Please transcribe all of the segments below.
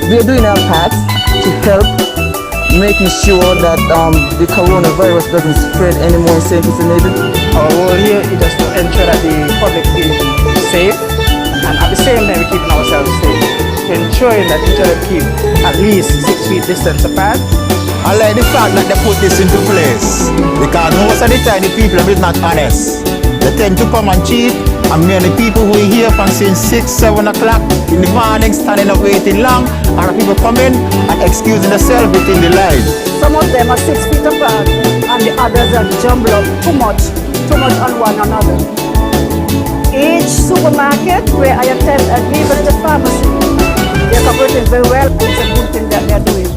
we are doing our part to help making sure that the coronavirus doesn't spread anymore in St. Kitts and Nevis. Our role here is just to ensure that the public is safe, and at the same time we're keeping ourselves safe, ensuring that each other keep at least 6 feet distance apart. I like the fact that they put this into place, because most of the time the people are not honest. They tend to come and cheat, and many people who are here from since 6, 7 o'clock in the morning standing up waiting long, and people coming and excusing themselves within the line. Some of them are 6 feet apart and the others are jumbled up too much on one another. Each supermarket where I attend, and even the pharmacy, they're cooperating very well. It's a good thing that they're doing.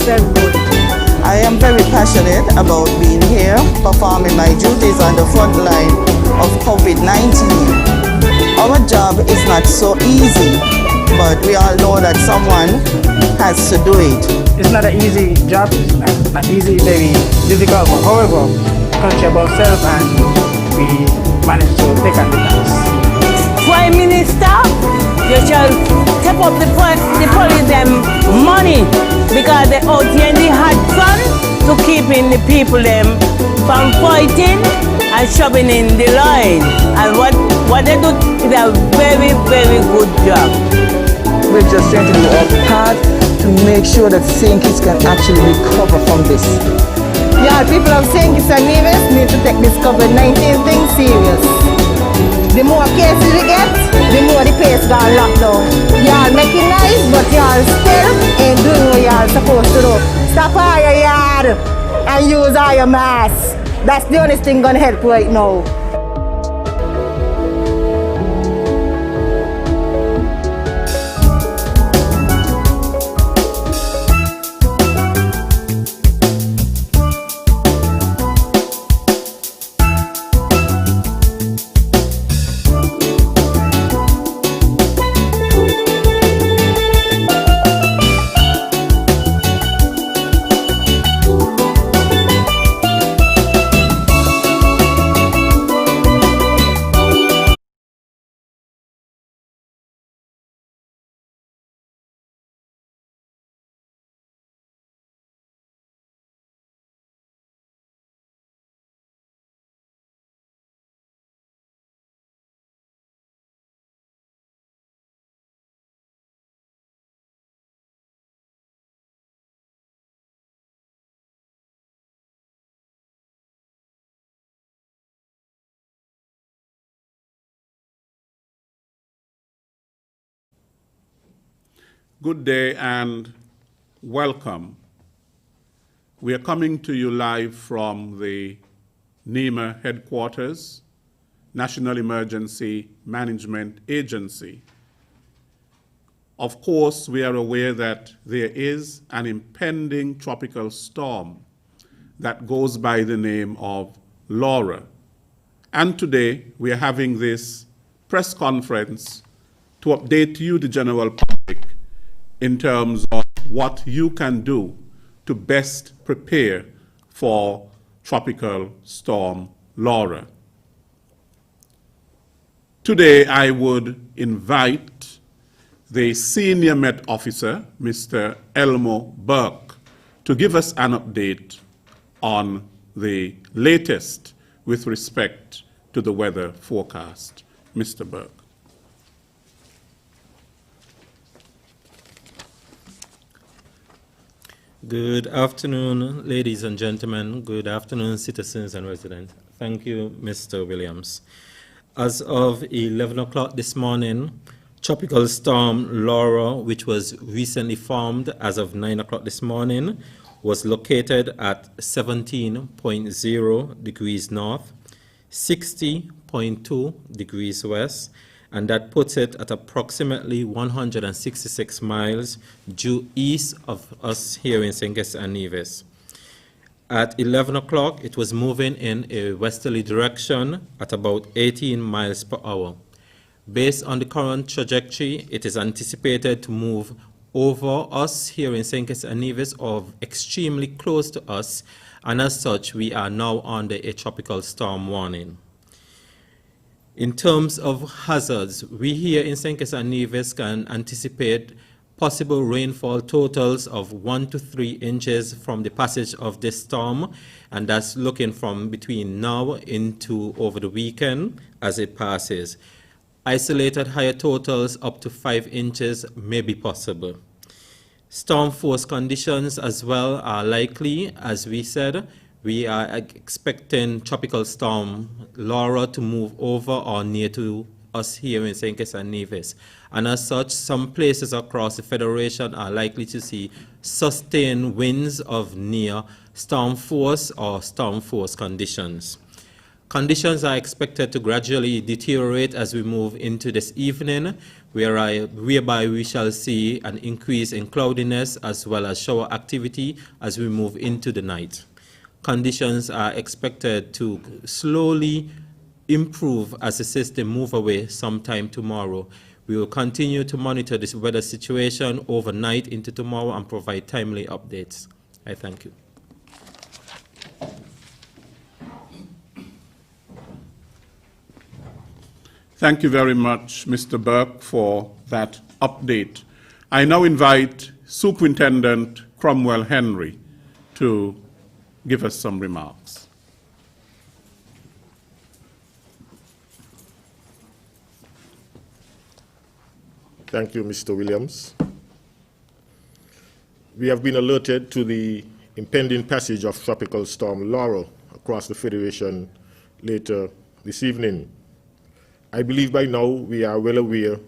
Very good. I am very passionate about being here, performing my duties on the front line of COVID-19. Our job is not so easy, but we all know that someone has to do it. It's not an easy job, it's not easy, very difficult, but however, country about self, and we managed to take on the task. Prime Minister, you shall step up the police them money, because they out here in the hot sun to keeping the people them from fighting and shoving in the line. And what they do is a very, very good job. We're just trying to do our part to make sure that St. Kitts can actually recover from this. Yeah, people of St. Kitts and Nevis need to take this COVID-19 thing serious. The more cases we get, the more the place got locked down. Y'all make it nice, but y'all still ain't doing what y'all supposed to do. Stop all your yard and use all your masks. That's the only thing gonna help right now. Good day and welcome. We are coming to you live from the NEMA headquarters, National Emergency Management Agency. Of course, we are aware that there is an impending tropical storm that goes by the name of Laura. And today we are having this press conference to update you, the general public, in terms of what you can do to best prepare for Tropical Storm Laura. Today, I would invite the Senior Met Officer, Mr. Elmo Burke, to give us an update on the latest with respect to the weather forecast. Mr. Burke. Good afternoon, ladies and gentlemen. Good afternoon, citizens and residents. Thank you, Mr. Williams. As of 11 o'clock this morning, Tropical Storm Laura, which was recently formed as of 9 o'clock this morning, was located at 17.0 degrees north, 60.2 degrees west, and that puts it at approximately 166 miles due east of us here in St. Kitts and Nevis. At 11 o'clock, it was moving in a westerly direction at about 18 miles per hour. Based on the current trajectory, it is anticipated to move over us here in St. Kitts and Nevis, or extremely close to us, and as such, we are now under a tropical storm warning. In terms of hazards, we here in St. Kitts and Nevis can anticipate possible rainfall totals of 1 to 3 inches from the passage of this storm, and that's looking from between now into over the weekend as it passes. Isolated higher totals up to 5 inches may be possible. Storm force conditions as well are likely. As we said, we are expecting Tropical Storm Laura to move over or near to us here in St. Kitts and Nevis. And as such, some places across the Federation are likely to see sustained winds of near storm force or storm force conditions. Conditions are expected to gradually deteriorate as we move into this evening, whereby we shall see an increase in cloudiness as well as shower activity as we move into the night. Conditions are expected to slowly improve as the system moves away sometime tomorrow. We will continue to monitor this weather situation overnight into tomorrow and provide timely updates. I thank you. Thank you very much, Mr. Burke, for that update. I now invite Superintendent Cromwell Henry to give us some remarks. Thank you, Mr. Williams. We have been alerted to the impending passage of Tropical Storm Laura across the Federation later this evening. I believe by now we are well aware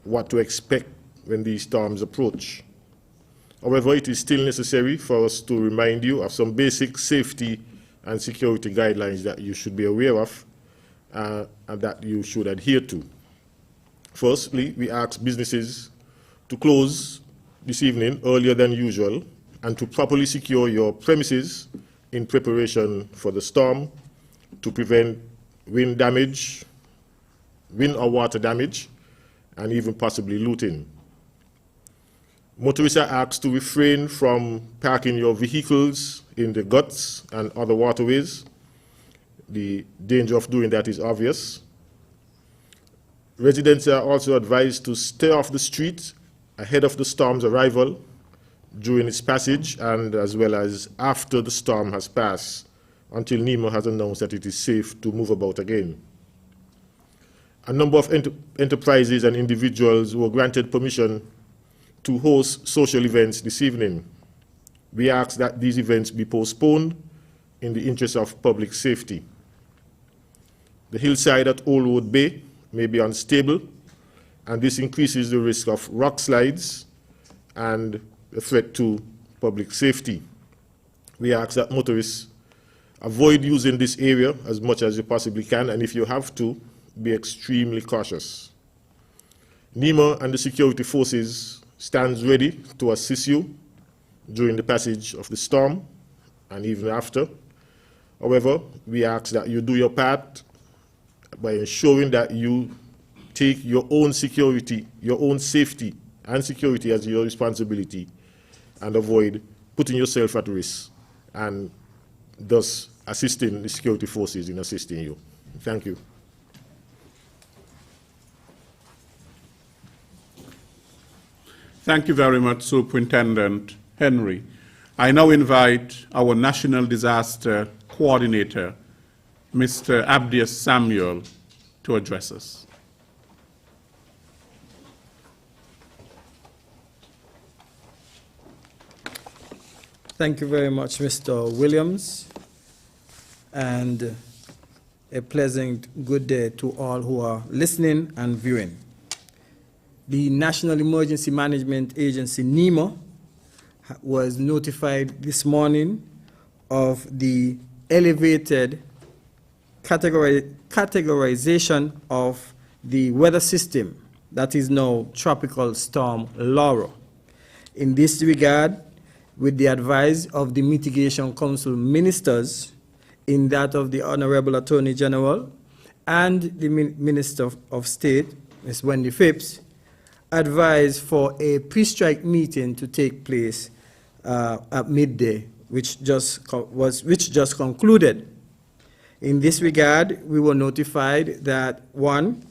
what to expect when these storms approach. However, it is still necessary for us to remind you of some basic safety and security guidelines that you should be aware of and that you should adhere to. Firstly, we ask businesses to close this evening earlier than usual and to properly secure your premises in preparation for the storm to prevent wind or water damage, and even possibly looting. Motorists are asked to refrain from parking your vehicles in the guts and other waterways. The danger of doing that is obvious. Residents are also advised to stay off the street ahead of the storm's arrival, during its passage, and as well as after the storm has passed, until NEMO has announced that it is safe to move about again. A number of enterprises and individuals were granted permission to host social events this evening. We ask that these events be postponed in the interest of public safety. The hillside at Old Road Bay may be unstable, and this increases the risk of rock slides and a threat to public safety. We ask that motorists avoid using this area as much as you possibly can, and if you have to, be extremely cautious. NEMO and the security forces stands ready to assist you during the passage of the storm and even after. However, we ask that you do your part by ensuring that you take your own security, your own safety and security as your responsibility, and avoid putting yourself at risk and thus assisting the security forces in assisting you. Thank you. Thank you very much, Superintendent Henry. I now invite our National Disaster Coordinator, Mr. Abdias Samuel, to address us. Thank you very much, Mr. Williams, and a pleasant good day to all who are listening and viewing. The National Emergency Management Agency, NEMO, was notified this morning of the elevated categorization of the weather system that is now Tropical Storm Laura. In this regard, with the advice of the Mitigation Council ministers, in that of the Honorable Attorney General and the Minister of State, Ms. Wendy Phipps, advised for a pre-strike meeting to take place at midday, which just concluded. In this regard, we were notified that, one,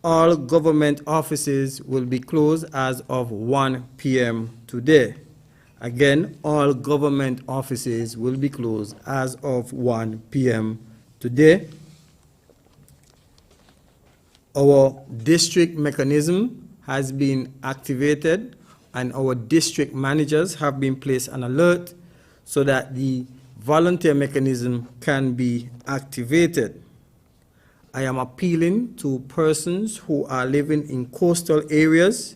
all government offices will be closed as of 1 p.m. today. Again, all government offices will be closed as of 1 p.m. today. Our district mechanism has been activated and our district managers have been placed on alert so that the volunteer mechanism can be activated. I am appealing to persons who are living in coastal areas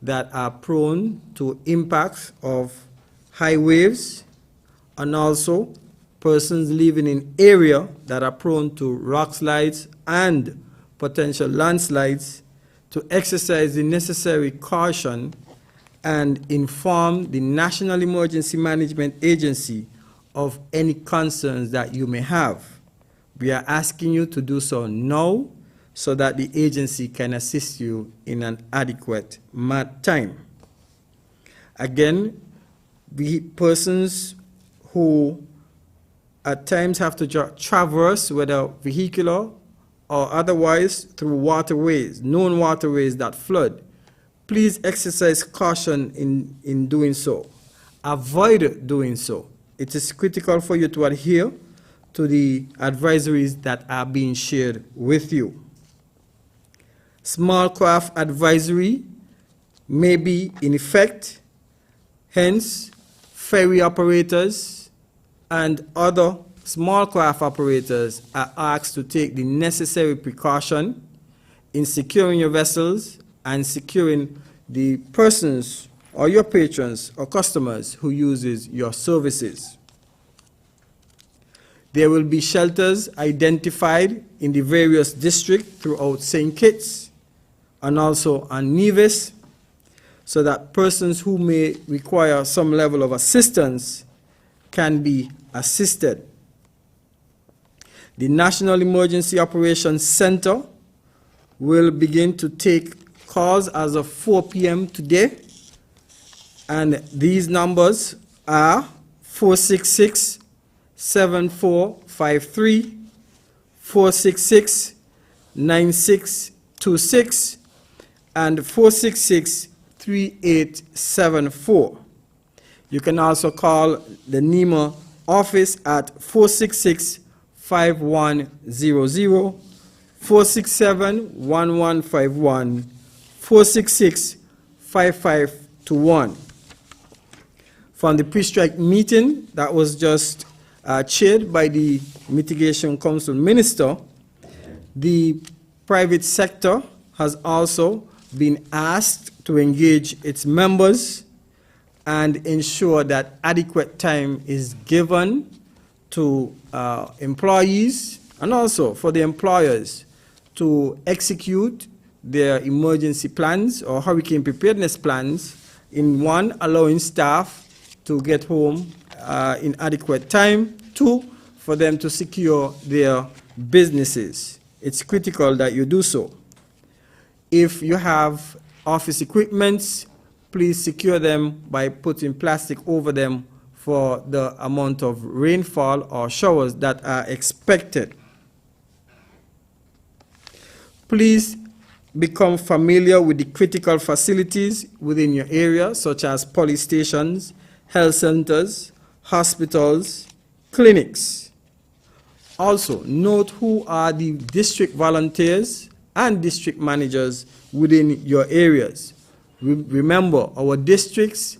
that are prone to impacts of high waves, and also persons living in areas that are prone to rock slides and potential landslides to exercise the necessary caution and inform the National Emergency Management Agency of any concerns that you may have. We are asking you to do so now so that the agency can assist you in an adequate time. Again, the persons who at times have to traverse, whether vehicular or otherwise, through waterways, known waterways that flood, please exercise caution in doing so. Avoid doing so. It is critical for you to adhere to the advisories that are being shared with you. Small craft advisory may be in effect, hence ferry operators and other small craft operators are asked to take the necessary precaution in securing your vessels and securing the persons or your patrons or customers who uses your services. There will be shelters identified in the various districts throughout St. Kitts and also on Nevis, so that persons who may require some level of assistance can be assisted. The National Emergency Operations Center will begin to take calls as of 4 p.m. today, and these numbers are 466-7453, 466-9626, and 466-3874. You can also call the NEMA office at 466-5100, 467-1151, 466-5521. From the pre-strike meeting that was just chaired by the Mitigation Council Minister, the private sector has also been asked to engage its members and ensure that adequate time is given to employees and also for the employers to execute their emergency plans or hurricane preparedness plans, in one, allowing staff to get home in adequate time, two, for them to secure their businesses. It's critical that you do so. If you have office equipments, please secure them by putting plastic over them for the amount of rainfall or showers that are expected. Please become familiar with the critical facilities within your area, such as police stations, health centers, hospitals, clinics. Also, note who are the district volunteers and district managers within your areas. Remember, our districts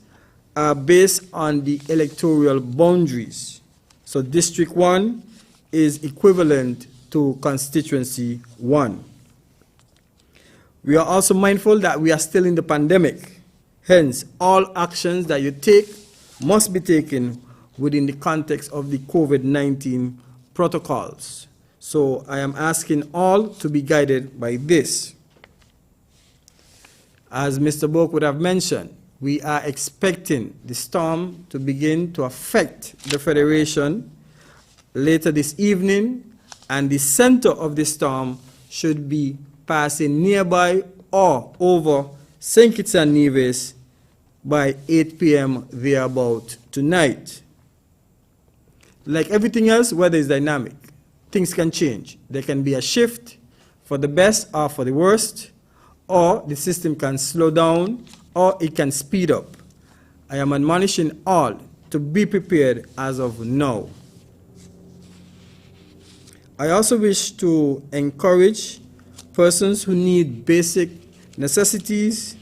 are based on the electoral boundaries. So District 1 is equivalent to Constituency 1. We are also mindful that we are still in the pandemic. Hence, all actions that you take must be taken within the context of the COVID-19 protocols. So I am asking all to be guided by this. As Mr. Burke would have mentioned, we are expecting the storm to begin to affect the Federation later this evening, and the center of the storm should be passing nearby or over St. Kitts and Nevis by 8 p.m. thereabout tonight. Like everything else, weather is dynamic. Things can change. There can be a shift for the best or for the worst, or the system can slow down or it can speed up. I am admonishing all to be prepared as of now. I also wish to encourage persons who need basic necessities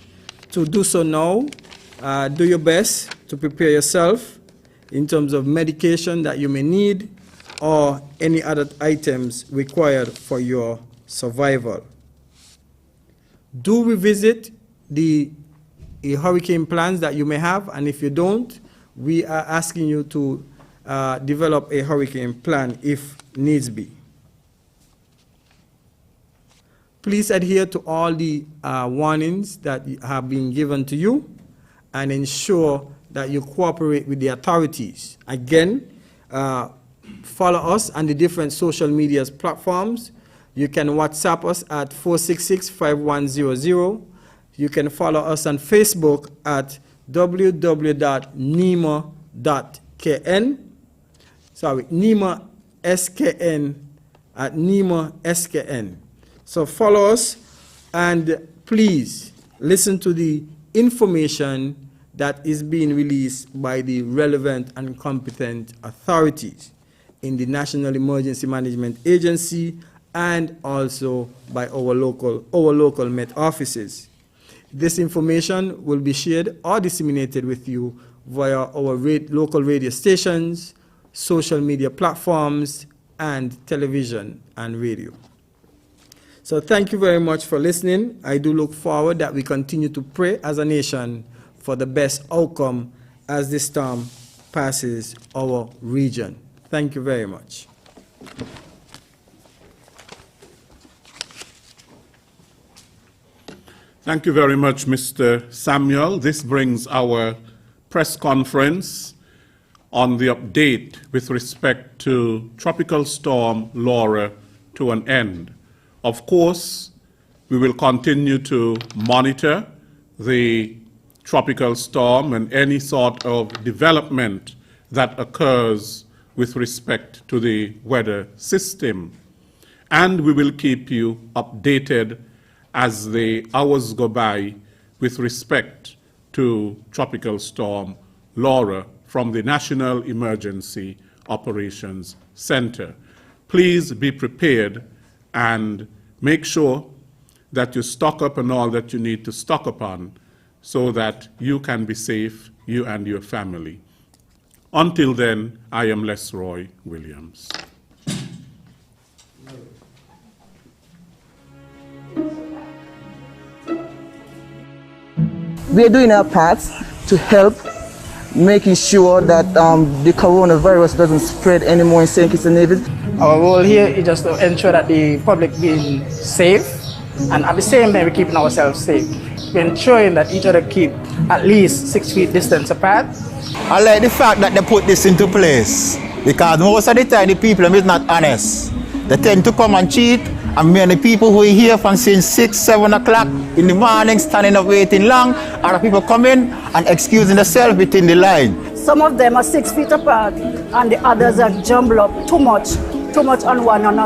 to do so now. Do your best to prepare yourself in terms of medication that you may need or any other items required for your survival. Do revisit the hurricane plans that you may have, and if you don't, we are asking you to develop a hurricane plan if needs be. Please adhere to all the warnings that have been given to you and ensure that you cooperate with the authorities. Again, follow us on the different social media platforms. You can WhatsApp us at 466-5100. You can follow us on Facebook at www.nemo.kn. Sorry, NEMA SKN at NEMA SKN. So follow us and please listen to the information that is being released by the relevant and competent authorities in the National Emergency Management Agency and also by our local Met offices. This information will be shared or disseminated with you via our local radio stations, social media platforms, and television and radio. So thank you very much for listening. I do look forward that we continue to pray as a nation for the best outcome as this storm passes our region. Thank you very much. Thank you very much, Mr. Samuel. This brings our press conference on the update with respect to Tropical Storm Laura to an end. Of course, we will continue to monitor the tropical storm and any sort of development that occurs with respect to the weather system. And we will keep you updated as the hours go by with respect to Tropical Storm Laura from the National Emergency Operations Center. Please be prepared and make sure that you stock up on all that you need to stock up on so that you can be safe, you and your family. Until then, I am Les Roy Williams. We are doing our part to help making sure that the coronavirus doesn't spread anymore in St. Kitts and Nevis. Our role here is just to ensure that the public being safe, and at the same time we're keeping ourselves safe. We're ensuring that each other keep at least 6 feet distance apart. I like the fact that they put this into place because most of the time the people are not honest. They tend to come and cheat, and many people who are here from since 6, 7 o'clock in the morning standing up waiting long, other people come in and excusing themselves within the line. Some of them are 6 feet apart and the others are jumbled up too much on one another.